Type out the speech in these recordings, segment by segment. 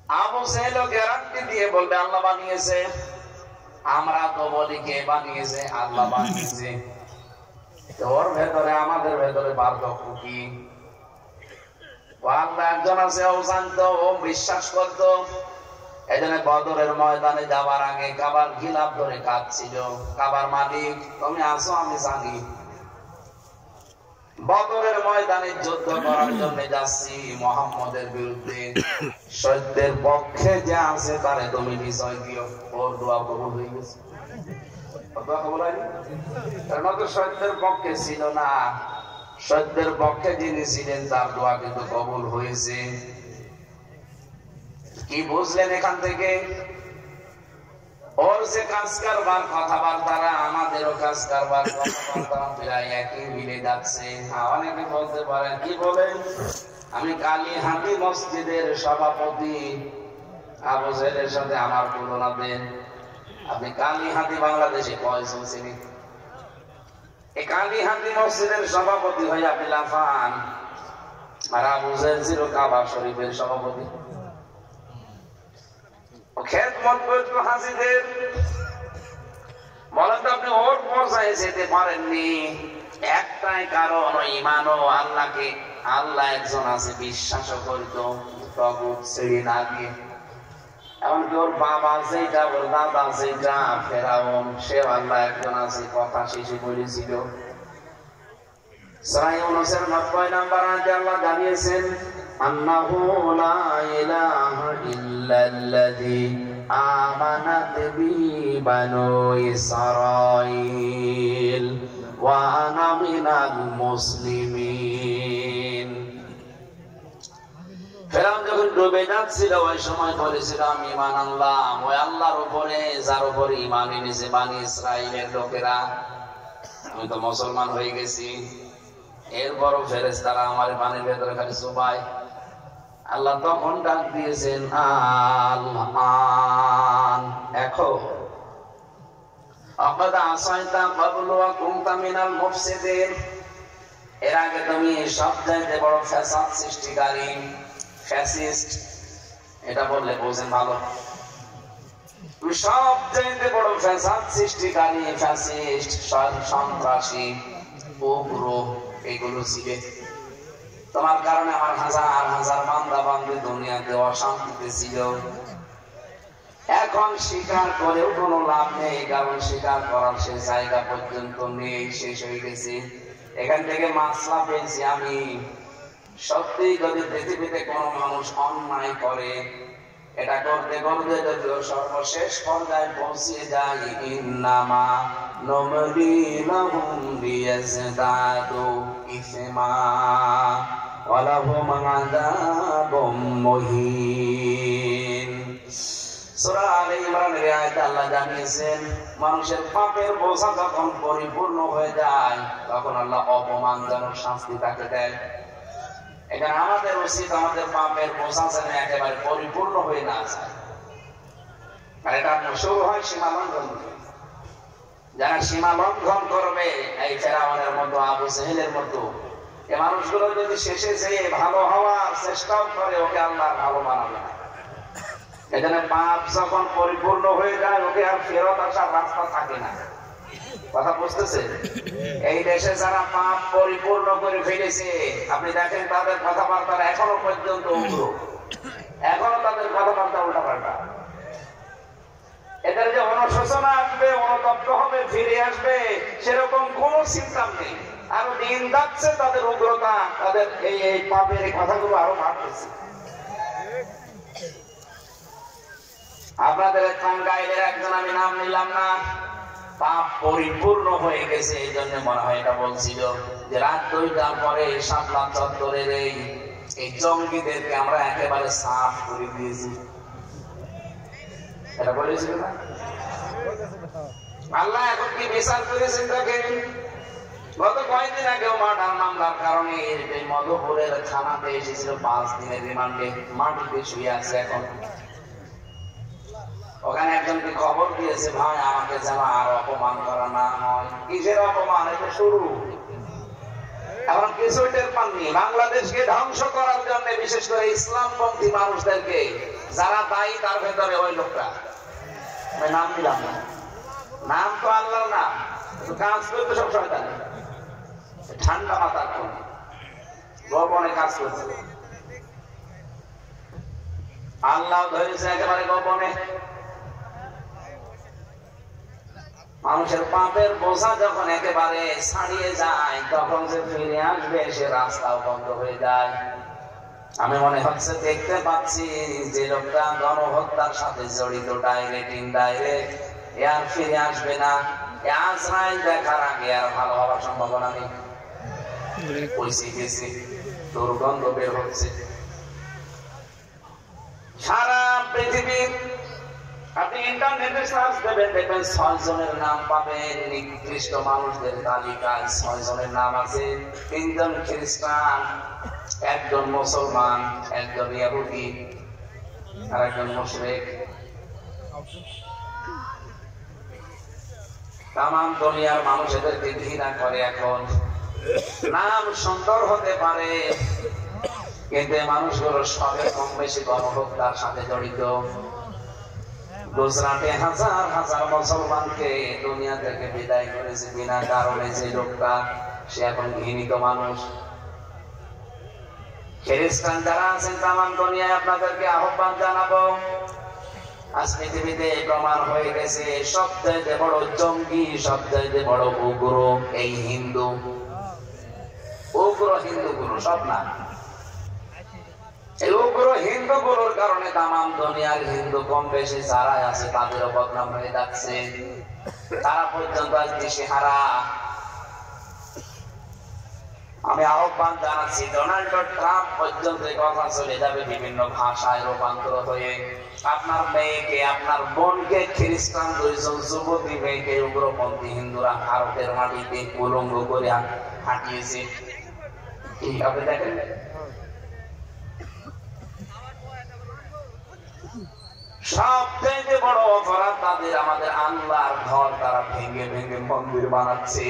Abu Jahl guarantee দিয়ে বলবে আল্লাহ বানিয়েছে। আমরা তো বলি কে বানিয়েছে? আল্লাহ বানিয়েছে। ওর ভেতরে আমাদের ভেতরে পার্থক্য কি? আল্লাহ একজন আছে, ও জানতো, ও বিশ্বাস করতো। এই জন্য বদরের ময়দানে যাবার আগে কাবার গিলাফ ধরে কাঁদছিল, কাবার মালিক তুমি আসো, আমি জানি বদরের ময়দানে যুদ্ধ করার জন্য যাচ্ছি মুহাম্মদের বিরুদ্ধে। সত্যের পক্ষে যে আছে তারে তুমি বিজয় দিও। ওর দোয়া কবুল হয়ে গেছে। সত্যের পক্ষে ছিল না, সত্যের পক্ষে যিনি ছিলেন তার দোয়া কিন্তু কবুল হয়েছে। কি বুঝলেন এখান থেকে? ওর যে কাজ কারবার কথাবার্তারা আমাদেরও কাজ কারবার কথাবার্তা প্রায় একই মিলে যাচ্ছে। অনেকে বলতে পারেন, কি বলেন? আমি কালীহাতি মসজিদের সভাপতি, আবু জেহেলের সাথে আমার তুলনা দেন। আপনি কালীহাতি বাংলাদেশে কয়জন চিনি? এই কালীহাতি মসজিদের সভাপতি হয়ে আপনি লাফান, আর আবু জেহেল ছিল কাবা শরীফের সভাপতি। খেদমত করতো হাজিদের। বলেন তো আপনি ওর পর্যায়ে যেতে পারেননি, একটাই কারণ, ওই ইমানও আল্লাহকে, আল্লাহ একজন আছে বিশ্বাসও করতো, তগুত ছেড়ে না দিয়ে। এমনকি ওর বাবা যেটা, ওর দাদা যেটা ফেরাউন, সে আল্লাহ একজন আছে কথা শেষে বলেছিল। সূরা ইউনূসের ৯০ নম্বর আয়াতে আল্লাহ জানিয়েছেন, আন্নাহু লা ইলাহা ইল্লাল্লাযী আমানাত বিহি বানু ইসরাঈল ওয়া আনা মিনাল মুসলিমিন। ফেরাউন যখন ডুবে যাচ্ছিল ওই সময় বলেছিল, আমি ঈমান আনলাম ওই আল্লাহর উপরে যার উপরে ঈমান এনেছে বনি ইসরাঈলের লোকেরা। আমি তো মুসলমান হয়ে গেছি। এরপরও ফেরেশতারা আমার পানির ভেতরে খালি চুবায়। আল্লাহ তখন ডাক দিয়েছেন, আল-আন, এখন আকাদ আসাইতা ক্বাবলু ওয়া কুনতা মিনাল মুফসিদিন। এর আগে তুমি সবচাইতে বড় ফ্যাসাদ সৃষ্টিকারী, ফ্যাসিস্ট, এটা বললে বোঝেন ভালো। তুমি সবচাইতে বড় ফ্যাসাদ সৃষ্টিকারী, ফ্যাসিস্ট, সন্ত্রাসী, উগ্র, এগুলো ছিলে। তোমার কারণে আমার হাজার হাজার বান্দা বান্দি দুনিয়াতে অশান্তিতে ছিল। এখন স্বীকার করেও কোনো লাভ নেই, কারণ স্বীকার করার সে জায়গা পর্যন্ত নেই, শেষ হয়ে গেছে। এখান থেকে মাসলা পেয়েছি আমি, সত্যি যদি পৃথিবীতে কোনো মানুষ অন্যায় করে, এটা করতে করতে যদি সর্বশেষ পর্যায়ে পৌঁছে যায়, ইন্নামা নুমলি লাহুম লিয়াজদাদু ইসমা ওয়া লাহুম আযাবুম মুহিন। সূরা আলে ইমরানের আয়াতে আল্লাহ জানিয়েছেন, মানুষের পাপের বোঝা যখন পরিপূর্ণ হয়ে যায় তখন আল্লাহ অপমানজনক শাস্তি তাকে দেয়। এখানে আমাদের উচিত আমাদের পাপের বোঝা যেন একেবারে পরিপূর্ণ হয়ে না যায়। আর এটা শুরু হয় সীমা লঙ্ঘন থেকে। যারা সীমা লঙ্ঘন করবে, এই ফেরাউনের মতো, আবু জেহেলের মতো, এই মানুষগুলো যদি শেষে যেয়ে ভালো হওয়ার চেষ্টাও করে, ওকে আল্লাহ ভালো বানাবে না। এখানে পাপ যখন পরিপূর্ণ হয়ে যায়, ওকে আর ফেরত আসার রাস্তা থাকে না। কথা বুঝতেছে? এই দেশে যারা পাপ পরিপূর্ণ করে ফেলেছে, আপনি দেখেন তাদের কথাবার্তা এখনো পর্যন্ত উগ্র, এখনো তাদের কথাবার্তা উল্টাপাল্টা। এদের যে অনুশোচনা আসবে, অনুতপ্ত হবে, ফিরে আসবে, সেরকম কোন চিন্তা নেই। আরো দিন যাচ্ছে, তাদের উগ্রতা, তাদের এই পাপের এই কথাগুলো আরো বাড়তেছে। আপনাদের টাঙ্গাইলের একজন, আমি নাম নিলাম না, পাপ পরিপূর্ণ হয়ে গেছে, এই জন্য মনে হয় এটা বলছিল যে রাত 2টার পরে শাপলা চত্বরের এই জঙ্গিদেরকে আমরা একেবারে সাফ করে দিয়েছি। এটা বলেছিল না? আল্লাহ এখন কি বিচার করেছেন তাকে? গত কয়েকদিন আগেও মার্ডার মামলার কারণে এই মধুপুরের থানাতে এসেছিল 5 দিনের রিমান্ডে, মাটিতে শুয়ে আছে এখন। ওখানে একজনকে খবর দিয়েছে, ভাই আমাকে যেন আর অপমান করা না হয়। কিসের অপমান? এটা শুরু। এখন কিছু টের পাননি। বাংলাদেশকে ধ্বংস করার জন্য বিশেষ করে ইসলামপন্থী মানুষদেরকে যারা দায়ী তার ভেতরে ওই লোকটা, নাম দিলাম না, নাম তো আল্লাহর নাম, কাজ করতে সব শয়তান, ঠান্ডা মাথার কোন গোপনে কাজ করছে। আল্লাহ ধরেছে একেবারে গোপনে। মানুষের পাপের বোঝা যখন একেবারে ছাড়িয়ে যায় তখন যে ফিরে আসবে সে রাস্তাও বন্ধ হয়ে যায়। আমি মনে হচ্ছে দেখতে পাচ্ছি যে লোকটা গণহত্যার সাথে জড়িত ডাইরেক্ট ইনডাইরেক্ট আর ফিরে আসবে না। আজরাইল দেখার আগে আর ভালো হওয়ার সম্ভাবনা নেই। দুর্গন্ধ বের হচ্ছে সারা পৃথিবীর। আপনি ইন্টারনেটে সার্চ দেবেন, দেখবেন 6 জনের নাম পাবেন নিকৃষ্ট মানুষদের তালিকায়। 6 জনের নাম আছে, 3 জন খ্রিস্টান, 1 জন মুসলমান, 1 জন ইহুদি আর 1 জন মুশরিক। তাম দুনিয়ার মানুষ এদেরকে ঘৃণা করে। এখন নাম সুন্দর হতে পারে কিন্তু মানুষগুলো সবে কম বেশি গণহত্যার সাথে জড়িত। গুজরাটে হাজার হাজার মুসলমানকে দুনিয়া থেকে বিদায় করেছে বিনা কারণে যে লোকটা, সে এখন ঘৃণিত মানুষ। খ্রিস্টান যারা আছেন তাম দুনিয়ায় আপনাদেরকে আহ্বান জানাবো, আজ পৃথিবীতে প্রমাণ হয়ে গেছে সবচাইতে বড় জঙ্গি, সবচাইতে বড় উগ্র এই হিন্দু। উগ্র হিন্দুগুলো সব না, এই উগ্র হিন্দুগুলোর কারণে তামাম দুনিয়ার হিন্দু কম বেশি যারা আছে তাদেরও বদনাম হয়ে যাচ্ছে। তারা পর্যন্ত আজ দিশেহারা। আমি আহ্বান জানাচ্ছি ডোনাল্ড ট্রাম্প পর্যন্ত কথা চলে যাবে বিভিন্ন ভাষায় রূপান্তর হয়ে। আপনার মেয়েকে, আপনার বোনকে খ্রিস্টান 2 জন যুবতী মেয়েকে উগ্রপন্থী হিন্দুরা ভারতের মাটিতে উলঙ্গ করে হাঁটিয়েছে। আপনি দেখেন, সবচেয়ে বড় অপরাধ তাদের আমাদের আল্লাহর ঘর তারা ভেঙে ভেঙে মন্দির বানাচ্ছে।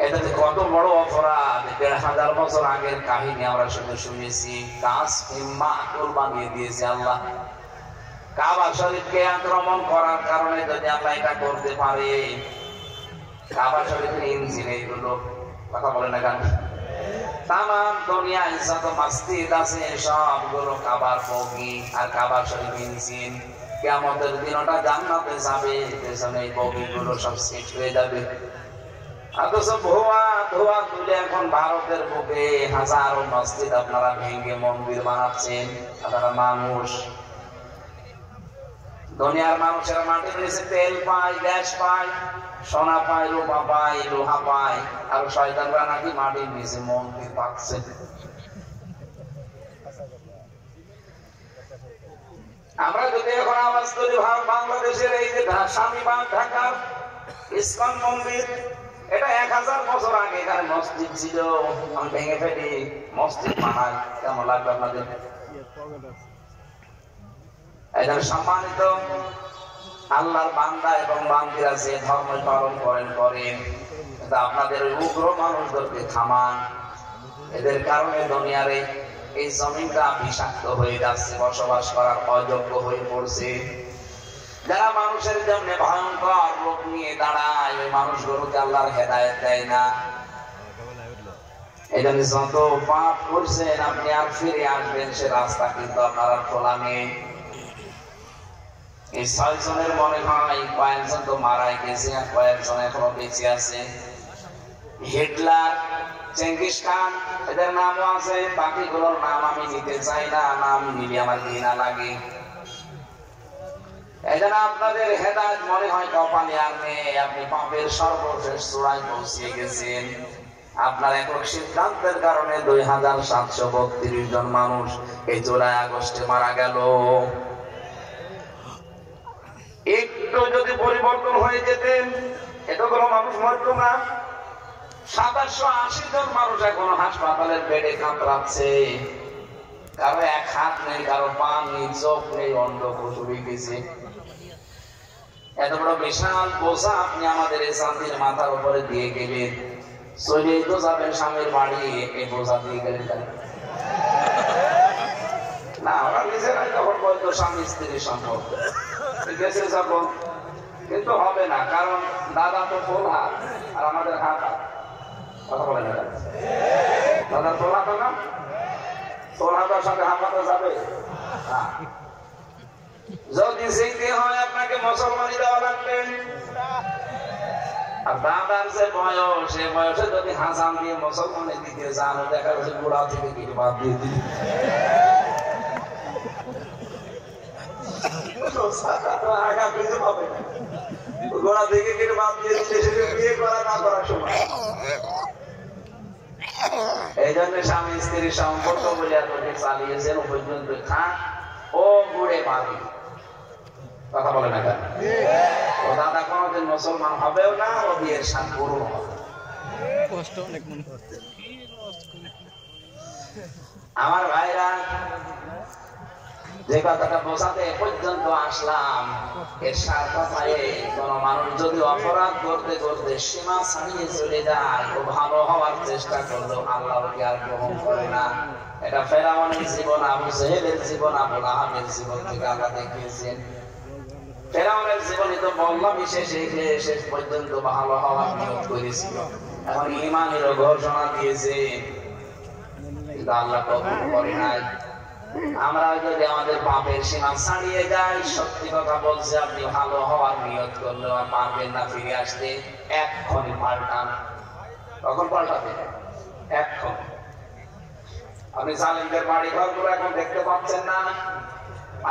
এটা কত বড় অপরাধ। 1500 বছর আগের কাহিনী আমরা শুনেছি। কাসফিম্মাতুল বানিয়ে দিয়েছে আল্লাহ। কাবা শরীফকে আক্রমণ করার কারণে যদি আল্লাহ এটা করতে পারে, কাবা শরীফের ইঞ্জিন এইগুলো কথা বলে না কেন? তামাম দুনিয়ায় যত মসজিদ আছে সবগুলো কাবার বগি আর কাবা শরীফ ইঞ্জিন। কিয়ামতের দিন ওটা জান্নাতে যাবে, পেছনে এই বগিগুলো সব সেট হয়ে যাবে। অথচ ধোয়া ধোয়া তুলে এখন ভারতের বুকে হাজারো মসজিদ আপনারা ভেঙে মন্দির বানাচ্ছেন। আপনারা মানুষ, দুনিয়ার মানুষেরা মাটির নিচে তেল পায়, গ্যাস পায়, সোনা পায়, রূপা পায়, লোহা পায়, আর শয়তানরা নাকি মাটির নিচে মন্দির পাচ্ছে। আমরা যদি এখন আওয়াজ করি বাংলাদেশের এই যে স্বামীবাগ ঢাকার ইসকন মন্দির, এটা 1000 বছর আগে এখানে মসজিদ ছিল। আমি ভেঙে ফেলি মসজিদ বানাই, কেমন লাগবে আপনাদের? এখানে সম্মানিত আল্লাহর বান্দা এবং বান্দিরা যে ধর্ম পালন করেন, কিন্তু আপনাদের ওই উগ্র মানুষদেরকে থামান। এদের কারণে দুনিয়ার এই জমিনটা বিষাক্ত হয়ে যাচ্ছে, বসবাস করার অযোগ্য হয়ে পড়ছে। যারা মানুষের জন্য ভয়ঙ্কর রূপ নিয়ে দাঁড়ায়, ওই মানুষগুলোকে আল্লাহর হেদায়েত দেয় না। এই জন্য যত পাপ করছেন আপনি আর ফিরে আসবেন সে রাস্তা কিন্তু আপনার আর খোলা নেই। এই 6 জনের মনে হয় কয়েকজন তো মারাই গেছে আর কয়েকজন এখনো বেঁচে আছে। হিটলার, চেঙ্গিস খান, এদের নামও আছে। বাকিগুলোর নাম আমি নিতে চাই না, নাম নিলে আমার ঘৃণা লাগে। এজন্য আপনাদের হেদায়েত মনে হয় কপালে আর নেই। আপনি পাপের সর্বশেষ চূড়ায় পৌঁছিয়ে গেছেন। আপনার একক সিদ্ধান্তের কারণে 2732 জন মানুষ এই জুলাই আগস্টে মারা গেল। একটু যদি পরিবর্তন হয়ে যেতেন এতগুলো মানুষ মরত না। 780 জন মানুষ এখনো হাসপাতালের বেডে কাতরাচ্ছে। কারো এক হাত নেই, কারো পা নেই, চোখ নেই, অন্ধ প্রসবে গেছে। এত বড় বিশাল বোঝা আপনি আমাদের এই জাতির মাথার উপরে দিয়ে গেলেন। চলেই তো যাবেন স্বামীর বাড়ি, এই বোঝা দিয়ে গেলেন না। ওরা নিজেরাই তখন বলতো স্বামী স্ত্রীর সম্পর্ক গেছে যখন, কিন্তু হবে না, কারণ দাদা তো ফুল হাত আর আমাদের হাত হাত। কথা বলে না দাদা ফুল হাত না, ফুল হাতের সঙ্গে হাত হাতে যাবে। যদি যেতে হয় আপনাকে মুসলমানি দেওয়া লাগবে। আর দাদার যে বয়স, সে বয়সে যদি হাসান দিয়ে মুসলমানি দিতে যান, দেখা যাচ্ছে গোড়া থেকে কেটে বাদ দিয়ে দিন। গোড়া থেকে কেটে বাদ দিয়ে দিলে বিয়ে করা না করার সময়। এই জন্য স্বামী স্ত্রীর সম্পর্ক বলে আপনাকে চালিয়েছেন পর্যন্ত থাক ও বুড়ে পাবি। কথা বলে না কেন? ও দাদা কোনদিন মুসলমান হবেও না, ও বিয়ের সাত পূরণ হবে। আমার ভাইরা, যে কথাটা বোঝাতে পর্যন্ত আসলাম, এর সার কথায় কোন মানুষ যদি অপরাধ করতে করতে সীমা ছাড়িয়ে চলে যায়, ও ভালো হওয়ার চেষ্টা করলেও আল্লাহকে আর গ্রহণ করে না। এটা ফেরাউনের জীবন, আবু জেহেলের জীবন, আবু লাহাবের জীবন থেকে আল্লাহ দেখিয়েছেন। ফেরাউনের জীবনে তো বললাম শেষ পর্যন্ত ভালো হওয়ার নিয়ত করেছিল, এখন ঈমানের ঘোষণা দিয়েছে, কিন্তু আল্লাহ কবুল করে নাই। আমরা যদি আমাদের পাপের সীমা ছাড়িয়ে যাই, সত্যি কথা বলছে, আপনি ভালো হওয়ার নিয়ত করলেও আর পারবেন না ফিরে আসতে। এক্ষণই পাল্টান। কখন পাল্টাবে? এখন। আপনি জালিমদের বাড়ি ঘরগুলো এখন দেখতে পাচ্ছেন না?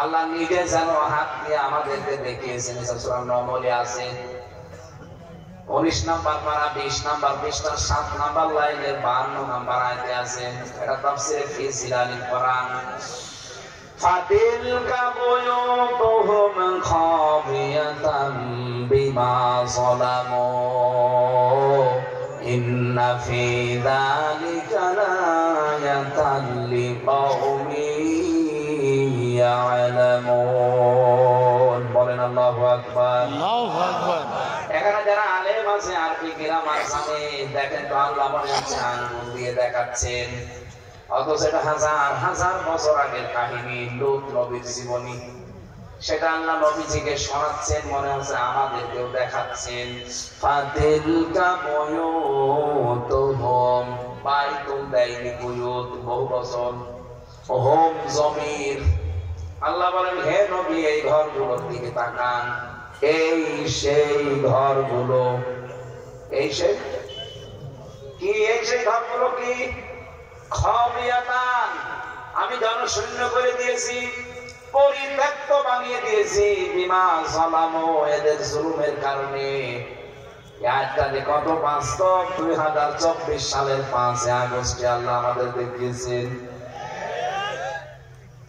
আল্লাহ নিজে যেন হাত দিয়ে আমাদেরকে দেখিয়েছেন। সূরা নমলে আছে 19 নাম্বার পারা 20 নাম্বার পৃষ্ঠা 7 নাম্বার লাইনের 52 নাম্বার আয়াতে আছে। এটা তাফসীরে ফি জিলালিল কোরআন। ফাতিলকা বুয়ুতুহুম খাবিয়াতাম বিমা যালামু ইন্না ফি যালিকা লায়াতাল লিকাউমিন ইয়ালামুন। বলেন আল্লাহু আকবার। আল্লাহু আকবার। এখানে যারা আলেম আছে আরবি গ্রামার সামনে দেখেন তো আল্লাহ মনে হচ্ছে আঙ্গুল দিয়ে দেখাচ্ছেন, অথচ এটা হাজার হাজার বছর আগের কাহিনী, লূত নবীর জীবনী। সেটা আল্লাহ নবীজিকে শোনাচ্ছেন, মনে হচ্ছে আমাদেরকেও দেখাচ্ছেন। ফাতিলকা বুয়ুতুহুম, বাইতুন দেয়নি বুয়ুত বহু বচন, হোম জমির। আল্লাহ বলেন, হে নবী এই ঘরগুলোর দিকে তাকান, এই সেই ঘরগুলো। এই সেই কি? এই সেই ঘরগুলো কি? খাবিয়াতান, আমি জনশূন্য করে দিয়েছি, পরিত্যক্ত বানিয়ে দিয়েছি, বিমা যালামু, এদের জুলুমের কারণে। আয়াতটা যে কত বাস্তব, 2024 সালের 5 আগস্টে আল্লাহ আমাদের দেখিয়েছেন।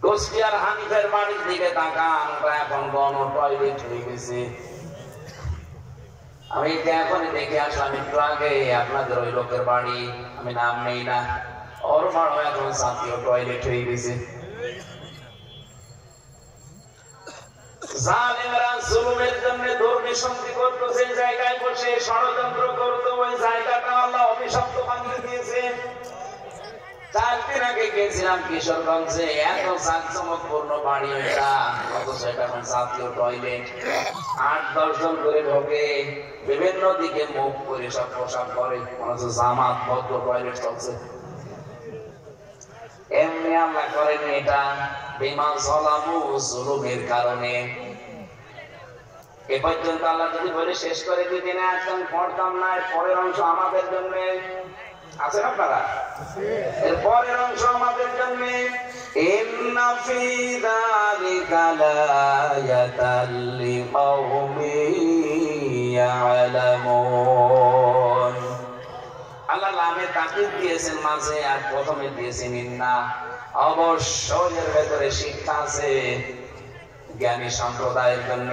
কুষ্টিয়ার হানিফের বাড়ির দিকে তাকান, এখন গণ টয়লেট হয়ে গেছে। আমি এখনই দেখে আসলাম একটু আগে, আপনাদের ওই লোকের বাড়ি, আমি নাম নেই না, ওর বাড়ি এখন জাতীয় টয়লেট হয়ে গেছে। জালেমরা জুলুমের জন্য দুর্বিসন্ধি করতো, সেই জায়গায় বসে ষড়যন্ত্র করতো, ওই জায়গাটা আল্লাহ অভিশপ্ত বানিয়ে দিয়েছে। 4 দিন আগে গেছিলাম কিশোরগঞ্জে, এত জাঁকজমকপূর্ণ বাড়ি ওইটা, অথচ এটা এখন জাতীয় টয়লেট। 8-10 জন করে ঢোকে, বিভিন্ন দিকে মুখ করে সব পোশাক করে, অথচ জামাত বদ্ধ টয়লেট চলছে। এমনি আল্লাহ করেন এটা, বিমা যালামু, জুলুমের কারণে। এ পর্যন্ত আল্লাহ যদি বলে শেষ করে দিতেন, একদম পড়তাম না। পরের অংশ আমাদের জন্য আছেন আপনারা, এর পরের অংশ আমাদের জন্য। ইন্না ফি যালিকা লায়াতাল লিকাউমিন ইয়ালামুন। আল্লাহ নামে তাকিদ দিয়েছেন মাঝে, আর প্রথমে দিয়েছেন ইন্না। অবশ্যই এর ভেতরে শিক্ষা আছে জ্ঞানী সম্প্রদায়ের জন্য।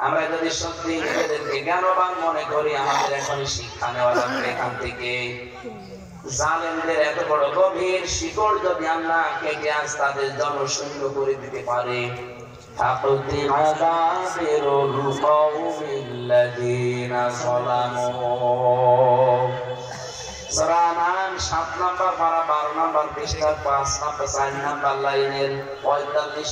আমরা যদি সত্যি নিজেদেরকে জ্ঞানবান মনে করি, আমাদের এখনই শিক্ষা নেওয়া লাগবে এখান থেকে। জালেমদের এত বড় গভীর শিকড় যদি আল্লাহ কেটে আজ তাদের জনশূন্য করে দিতে পারে, সূরা আনাম 7 নাম্বার পারা 12 নাম্বার পৃষ্ঠার 5 নাম্বার 4 নাম্বার লাইনের 45